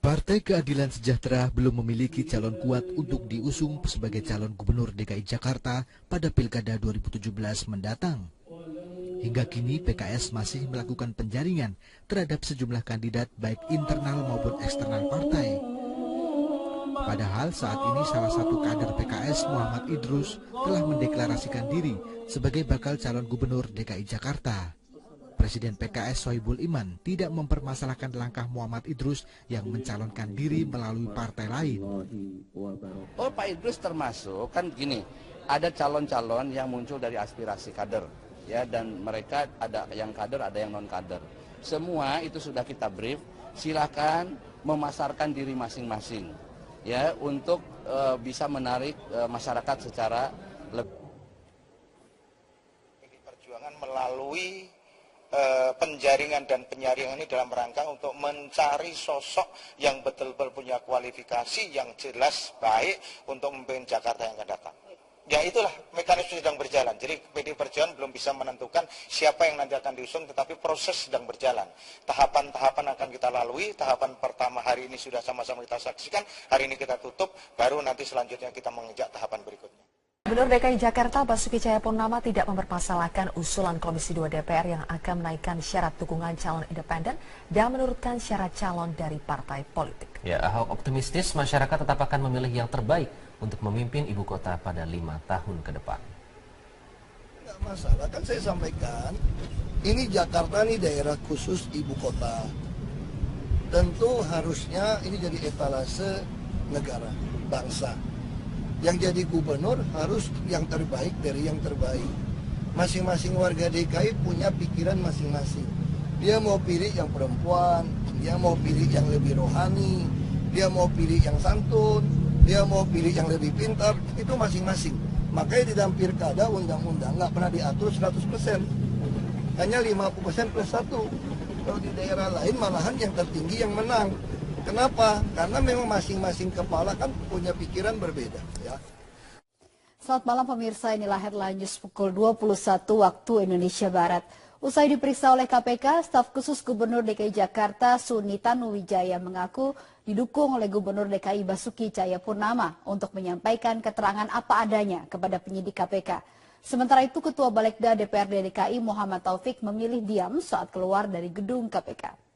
Partai Keadilan Sejahtera belum memiliki calon kuat untuk diusung sebagai calon gubernur DKI Jakarta pada Pilkada 2017 mendatang. Hingga kini PKS masih melakukan penjaringan terhadap sejumlah kandidat baik internal maupun eksternal partai. Padahal saat ini salah satu kader PKS, Muhammad Idrus, telah mendeklarasikan diri sebagai bakal calon gubernur DKI Jakarta. Presiden PKS Sohibul Iman tidak mempermasalahkan langkah Muhammad Idrus yang mencalonkan diri melalui partai lain. Oh, Pak Idrus termasuk, kan gini, ada calon-calon yang muncul dari aspirasi kader. Ya, dan mereka ada yang kader, ada yang non kader. Semua itu sudah kita brief. Silakan memasarkan diri masing-masing, ya, untuk bisa menarik masyarakat secara lebih. Perjuangan melalui penjaringan dan penyaringan ini dalam rangka untuk mencari sosok yang betul-betul punya kualifikasi yang jelas baik untuk memimpin Jakarta yang akan datang. Ya itulah mekanisme sedang berjalan. Jadi PD Perjuangan belum bisa menentukan siapa yang nanti akan diusung, tetapi proses sedang berjalan. Tahapan-tahapan akan kita lalui. Tahapan pertama hari ini sudah sama-sama kita saksikan. Hari ini kita tutup, baru nanti selanjutnya kita menginjak tahapan berikutnya. Gubernur DKI Jakarta Basuki Cahayapurnama tidak mempermasalahkan usulan Komisi 2 DPR yang akan menaikkan syarat dukungan calon independen dan menurunkan syarat calon dari partai politik. Ya, Ahok optimistis masyarakat tetap akan memilih yang terbaik untuk memimpin ibu kota pada 5 tahun ke depan. Tidak masalah, kan saya sampaikan, ini Jakarta ini daerah khusus ibu kota. Tentu harusnya ini jadi etalase negara, bangsa. Yang jadi gubernur harus yang terbaik dari yang terbaik. Masing-masing warga DKI punya pikiran masing-masing. Dia mau pilih yang perempuan, dia mau pilih yang lebih rohani, dia mau pilih yang santun, dia mau pilih yang lebih pintar, itu masing-masing. Makanya di dalam pilkada undang-undang nggak pernah diatur 100%. Hanya 50% plus 1. Kalau di daerah lain malahan yang tertinggi yang menang. Kenapa? Karena memang masing-masing kepala kan punya pikiran berbeda. Ya. Selamat malam pemirsa, inilah headline news pukul 21 waktu Indonesia Barat. Usai diperiksa oleh KPK, staf khusus Gubernur DKI Jakarta Suni Tanuwijaya mengaku didukung oleh Gubernur DKI Basuki Cahayapurnama untuk menyampaikan keterangan apa adanya kepada penyidik KPK. Sementara itu Ketua Balegda DPRD DKI Muhammad Taufik memilih diam saat keluar dari gedung KPK.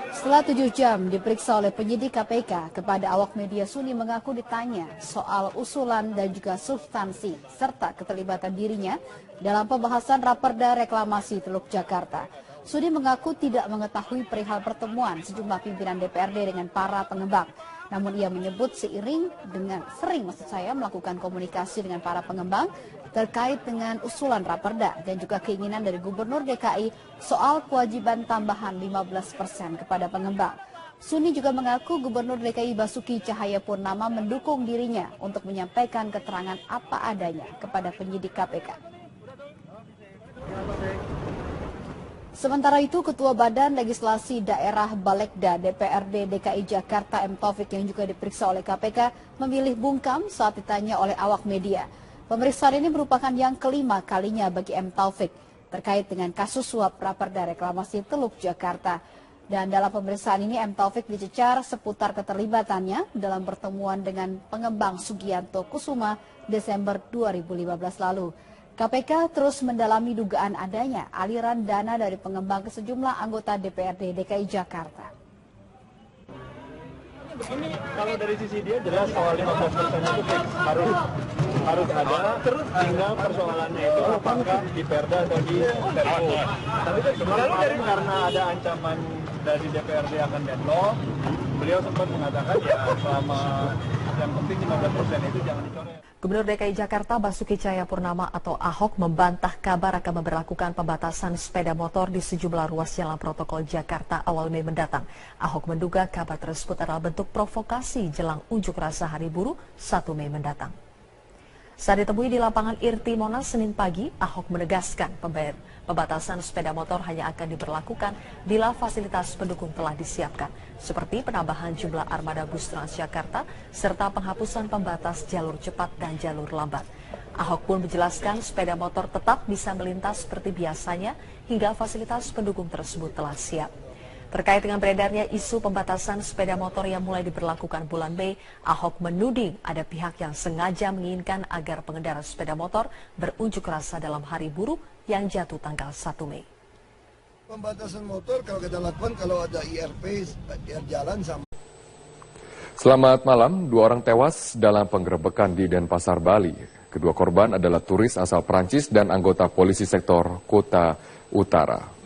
Setelah 7 jam diperiksa oleh penyidik KPK, kepada awak media Suni mengaku ditanya soal usulan dan juga substansi serta keterlibatan dirinya dalam pembahasan Raperda Reklamasi Teluk Jakarta. Suni mengaku tidak mengetahui perihal pertemuan sejumlah pimpinan DPRD dengan para pengembang. Namun ia menyebut sering melakukan komunikasi dengan para pengembang terkait dengan usulan Raperda dan juga keinginan dari Gubernur DKI soal kewajiban tambahan 15% kepada pengembang. Suni juga mengaku Gubernur DKI Basuki Cahayapurnama mendukung dirinya untuk menyampaikan keterangan apa adanya kepada penyidik KPK. Sementara itu, Ketua Badan Legislasi Daerah Balekda DPRD DKI Jakarta M. Taufik yang juga diperiksa oleh KPK memilih bungkam saat ditanya oleh awak media. Pemeriksaan ini merupakan yang kelima kalinya bagi M. Taufik terkait dengan kasus suap Raperda Reklamasi Teluk Jakarta. Dan dalam pemeriksaan ini M. Taufik dicecar seputar keterlibatannya dalam pertemuan dengan pengembang Sugianto Kusuma Desember 2015 lalu. KPK terus mendalami dugaan adanya aliran dana dari pengembang ke sejumlah anggota DPRD DKI Jakarta. Begini, kalau dari sisi dia jelas soal 15% itu fix, harus ada, terus tinggal persoalannya itu apakah di Perda atau di Perpu. Tapi kan kemarin karena ada ancaman dari DPRD akan deadlock, beliau sempat mengatakan ya selama yang penting 15% itu jangan dicoret. Gubernur DKI Jakarta Basuki Cahayapurnama atau Ahok membantah kabar akan memberlakukan pembatasan sepeda motor di sejumlah ruas jalan protokol Jakarta awal Mei mendatang. Ahok menduga kabar tersebut adalah bentuk provokasi jelang unjuk rasa Hari Buruh 1 Mei mendatang. Saat ditemui di lapangan Irti Monas Senin pagi, Ahok menegaskan pembatasan sepeda motor hanya akan diberlakukan bila fasilitas pendukung telah disiapkan, seperti penambahan jumlah armada bus Transjakarta serta penghapusan pembatas jalur cepat dan jalur lambat. Ahok pun menjelaskan sepeda motor tetap bisa melintas seperti biasanya hingga fasilitas pendukung tersebut telah siap. Terkait dengan beredarnya isu pembatasan sepeda motor yang mulai diberlakukan bulan Mei, Ahok menuding ada pihak yang sengaja menginginkan agar pengendara sepeda motor berunjuk rasa dalam Hari Buruh yang jatuh tanggal 1 Mei. Pembatasan motor kalau kita lakukan kalau ada IRP jalan sama. Selamat malam, 2 orang tewas dalam penggerebekan di Denpasar, Bali. Kedua korban adalah turis asal Prancis dan anggota polisi sektor Kota Utara.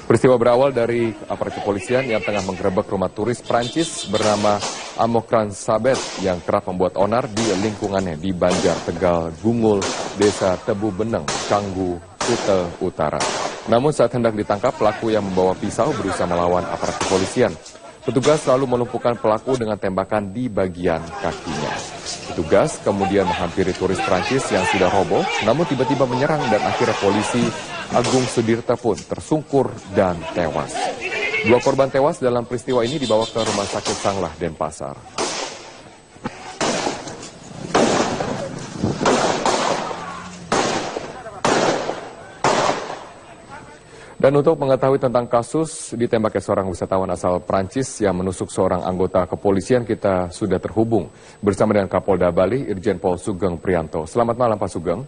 Peristiwa berawal dari aparat kepolisian yang tengah menggerebek rumah turis Prancis bernama Amokran Sabet yang kerap membuat onar di lingkungannya di Banjar, Tegal, Gungul, Desa Tebu Beneng, Canggu, Kota Utara. Namun saat hendak ditangkap, pelaku yang membawa pisau berusaha melawan aparat kepolisian. Petugas lalu melumpuhkan pelaku dengan tembakan di bagian kakinya. Petugas kemudian menghampiri turis Prancis yang sudah roboh, namun tiba-tiba menyerang dan akhirnya polisi Agung Sudirta pun tersungkur dan tewas. 2 korban tewas dalam peristiwa ini dibawa ke Rumah Sakit Sanglah, Denpasar. Dan untuk mengetahui tentang kasus ditembaknya seorang wisatawan asal Prancis yang menusuk seorang anggota kepolisian, kita sudah terhubung bersama dengan Kapolda Bali, Irjen Pol Sugeng Prianto. Selamat malam, Pak Sugeng.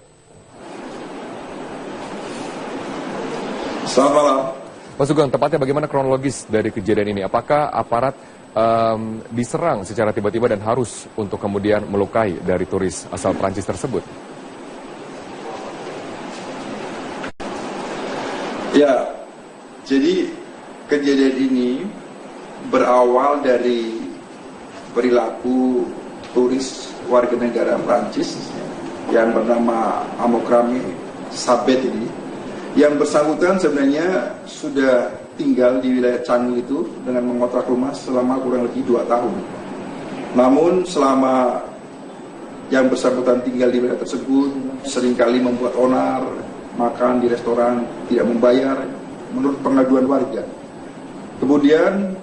Selamat malam. Pak Sugeng, tepatnya bagaimana kronologis dari kejadian ini? Apakah aparat diserang secara tiba-tiba dan harus untuk kemudian melukai dari turis asal Prancis tersebut? Ya, jadi kejadian ini berawal dari perilaku turis warga negara Prancis yang bernama Amokran Sabet ini, yang bersangkutan sebenarnya sudah tinggal di wilayah Canggu itu dengan mengontrak rumah selama kurang lebih 2 tahun. Namun selama yang bersangkutan tinggal di wilayah tersebut seringkali membuat onar, makan di restoran, tidak membayar menurut pengaduan warga. Kemudian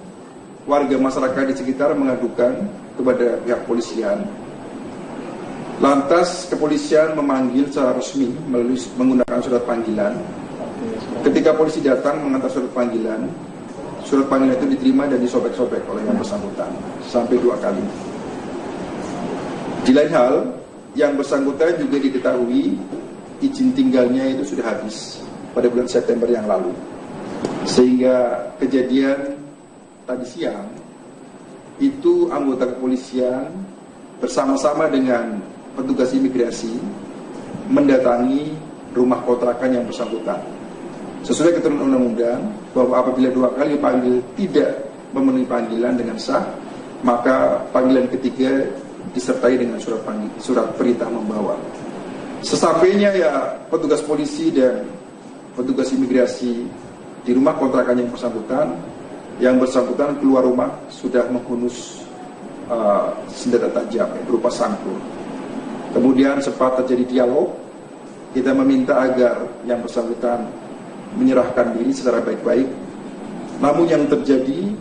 warga masyarakat di sekitar mengadukan kepada pihak polisian. Lantas kepolisian memanggil secara resmi melalui menggunakan surat panggilan. Ketika polisi datang mengantar surat panggilan itu diterima dan disobek-sobek oleh yang bersangkutan sampai 2 kali. Di lain hal, yang bersangkutan juga diketahui izin tinggalnya itu sudah habis pada bulan September yang lalu. Sehingga kejadian tadi siang itu anggota kepolisian bersama-sama dengan petugas imigrasi mendatangi rumah kontrakan yang bersangkutan. Sesuai ketentuan undang-undang bahwa apabila 2 kali dipanggil tidak memenuhi panggilan dengan sah, maka panggilan ketiga disertai dengan surat perintah membawa. Sesampainya ya petugas polisi dan petugas imigrasi di rumah kontrakan yang bersangkutan keluar rumah sudah menghunus senjata tajam berupa sangkur. Kemudian sempat terjadi dialog, kita meminta agar yang bersangkutan menyerahkan diri secara baik-baik. Namun yang terjadi,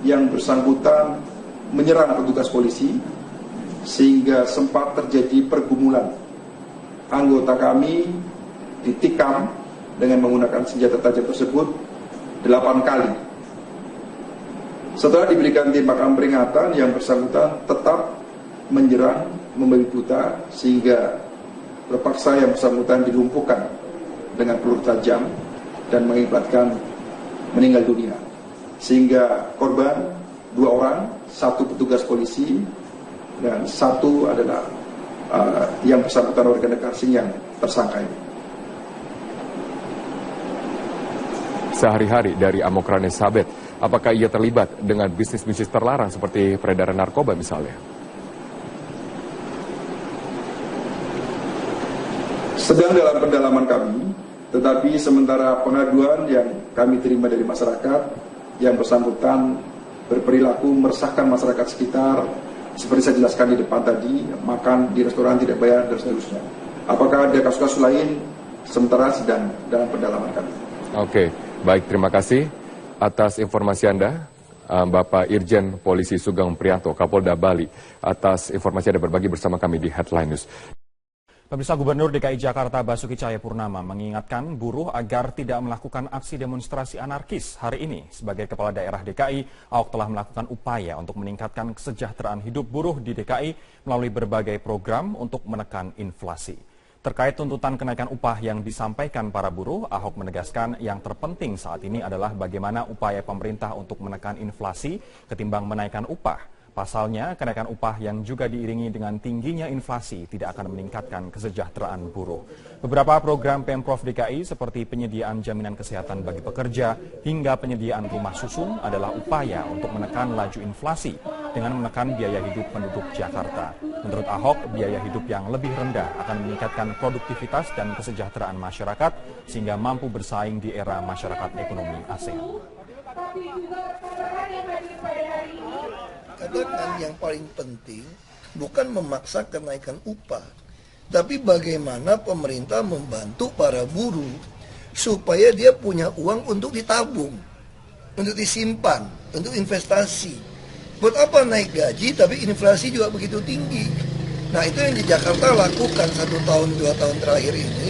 yang bersangkutan menyerang petugas polisi, sehingga sempat terjadi pergumulan. Anggota kami ditikam dengan menggunakan senjata tajam tersebut 8 kali. Setelah diberikan tembakan peringatan, yang bersangkutan tetap menyerang, membabi buta, sehingga terpaksa yang bersangkutan dilumpuhkan dengan peluru tajam dan mengakibatkan meninggal dunia. Sehingga korban 2 orang, 1 petugas polisi dan 1 adalah yang bersangkutan warga negara asing yang tersangka ini. Sehari-hari dari Amokrane Sabet, apakah ia terlibat dengan bisnis-bisnis terlarang seperti peredaran narkoba misalnya? Sedang dalam pendalaman kami, tetapi sementara pengaduan yang kami terima dari masyarakat, yang bersangkutan berperilaku meresahkan masyarakat sekitar, seperti saya jelaskan di depan tadi, makan di restoran tidak bayar dan seterusnya. Apakah ada kasus-kasus lain? Sementara sedang dalam pendalaman kami. Oke, baik, terima kasih atas informasi Anda, Bapak Irjen Polisi Sugeng Priyanto, Kapolda Bali, atas informasi Anda berbagi bersama kami di Headline News. Pemirsa, Gubernur DKI Jakarta Basuki Cahayapurnama mengingatkan buruh agar tidak melakukan aksi demonstrasi anarkis hari ini. Sebagai Kepala Daerah DKI, Ahok telah melakukan upaya untuk meningkatkan kesejahteraan hidup buruh di DKI melalui berbagai program untuk menekan inflasi. Terkait tuntutan kenaikan upah yang disampaikan para buruh, Ahok menegaskan yang terpenting saat ini adalah bagaimana upaya pemerintah untuk menekan inflasi ketimbang menaikkan upah. Pasalnya, kenaikan upah yang juga diiringi dengan tingginya inflasi tidak akan meningkatkan kesejahteraan buruh. Beberapa program Pemprov DKI seperti penyediaan jaminan kesehatan bagi pekerja hingga penyediaan rumah susun adalah upaya untuk menekan laju inflasi dengan menekan biaya hidup penduduk Jakarta. Menurut Ahok, biaya hidup yang lebih rendah akan meningkatkan produktivitas dan kesejahteraan masyarakat sehingga mampu bersaing di era masyarakat ekonomi ASEAN. Katakan yang paling penting bukan memaksa kenaikan upah, tapi bagaimana pemerintah membantu para buruh supaya dia punya uang untuk ditabung, untuk disimpan, untuk investasi. Buat apa naik gaji tapi inflasi juga begitu tinggi? Nah, itu yang di Jakarta lakukan 1 tahun 2 tahun terakhir ini.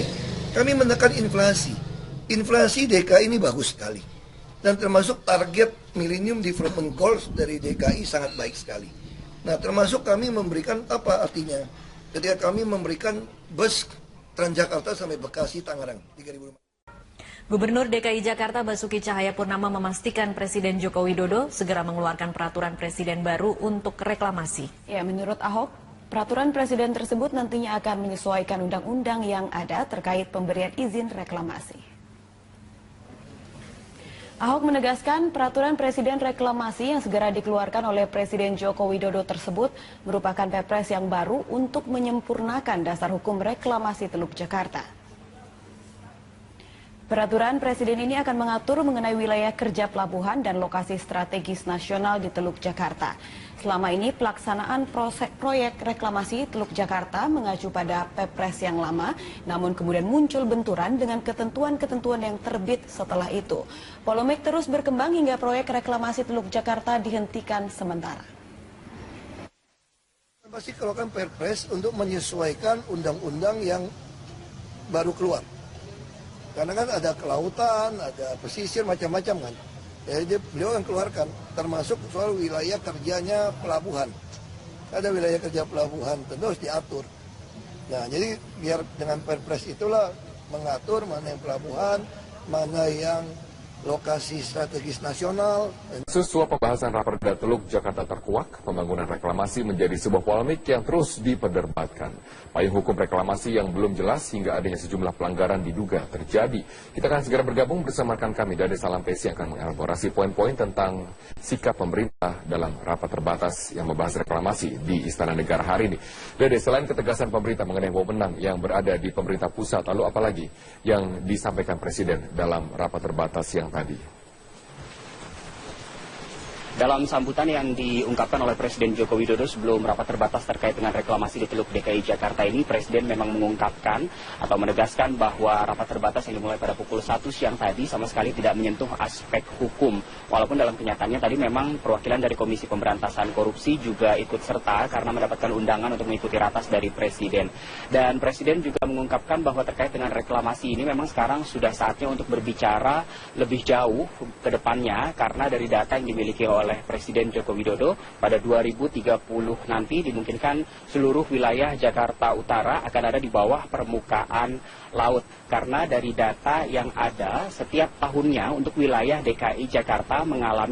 Kami menekan inflasi. Inflasi DKI ini bagus sekali. Dan termasuk target Millennium Development Goals dari DKI sangat baik sekali. Nah, termasuk kami memberikan apa artinya? Ketika kami memberikan bus Transjakarta sampai Bekasi, Tangerang, 3.000 rumah. Gubernur DKI Jakarta Basuki Cahayapurnama memastikan Presiden Joko Widodo segera mengeluarkan peraturan presiden baru untuk reklamasi. Ya, menurut Ahok, peraturan presiden tersebut nantinya akan menyesuaikan undang-undang yang ada terkait pemberian izin reklamasi. Ahok menegaskan peraturan presiden reklamasi yang segera dikeluarkan oleh Presiden Joko Widodo tersebut merupakan Perpres yang baru untuk menyempurnakan dasar hukum reklamasi Teluk Jakarta. Peraturan presiden ini akan mengatur mengenai wilayah kerja pelabuhan dan lokasi strategis nasional di Teluk Jakarta. Selama ini pelaksanaan proyek reklamasi Teluk Jakarta mengacu pada Perpres yang lama, namun kemudian muncul benturan dengan ketentuan-ketentuan yang terbit setelah itu. Polemik terus berkembang hingga proyek reklamasi Teluk Jakarta dihentikan sementara. Pasti keluarkan Perpres untuk menyesuaikan undang-undang yang baru keluar. Karena kan ada kelautan, ada pesisir, macam-macam kan. Jadi beliau yang keluarkan, termasuk soal wilayah kerjanya pelabuhan. Ada wilayah kerja pelabuhan, tentu harus diatur. Nah, jadi biar dengan Perpres itulah mengatur mana yang pelabuhan, mana yang lokasi strategis nasional. Sesuai pembahasan Raperda Teluk Jakarta terkuak, pembangunan reklamasi menjadi sebuah polemik yang terus diperdebatkan. Payung hukum reklamasi yang belum jelas hingga adanya sejumlah pelanggaran diduga terjadi. Kita akan segera bergabung bersama rekan kami Dade Salampesi yang akan mengelaborasi poin-poin tentang sikap pemerintah dalam rapat terbatas yang membahas reklamasi di Istana Negara hari ini. Dade, selain ketegasan pemerintah mengenai wewenang yang berada di pemerintah pusat, lalu apalagi yang disampaikan Presiden dalam rapat terbatas yang tadi? Dalam sambutan yang diungkapkan oleh Presiden Joko Widodo sebelum rapat terbatas terkait dengan reklamasi di Teluk DKI Jakarta ini, Presiden memang mengungkapkan atau menegaskan bahwa rapat terbatas yang dimulai pada pukul 1 siang tadi sama sekali tidak menyentuh aspek hukum. Walaupun dalam kenyataannya tadi memang perwakilan dari Komisi Pemberantasan Korupsi juga ikut serta karena mendapatkan undangan untuk mengikuti ratas dari Presiden. Dan Presiden juga mengungkapkan bahwa terkait dengan reklamasi ini memang sekarang sudah saatnya untuk berbicara lebih jauh ke depannya, karena dari data yang dimiliki oleh Presiden Joko Widodo pada 2030 nanti dimungkinkan seluruh wilayah Jakarta Utara akan ada di bawah permukaan laut. Karena dari data yang ada setiap tahunnya untuk wilayah DKI Jakarta mengalami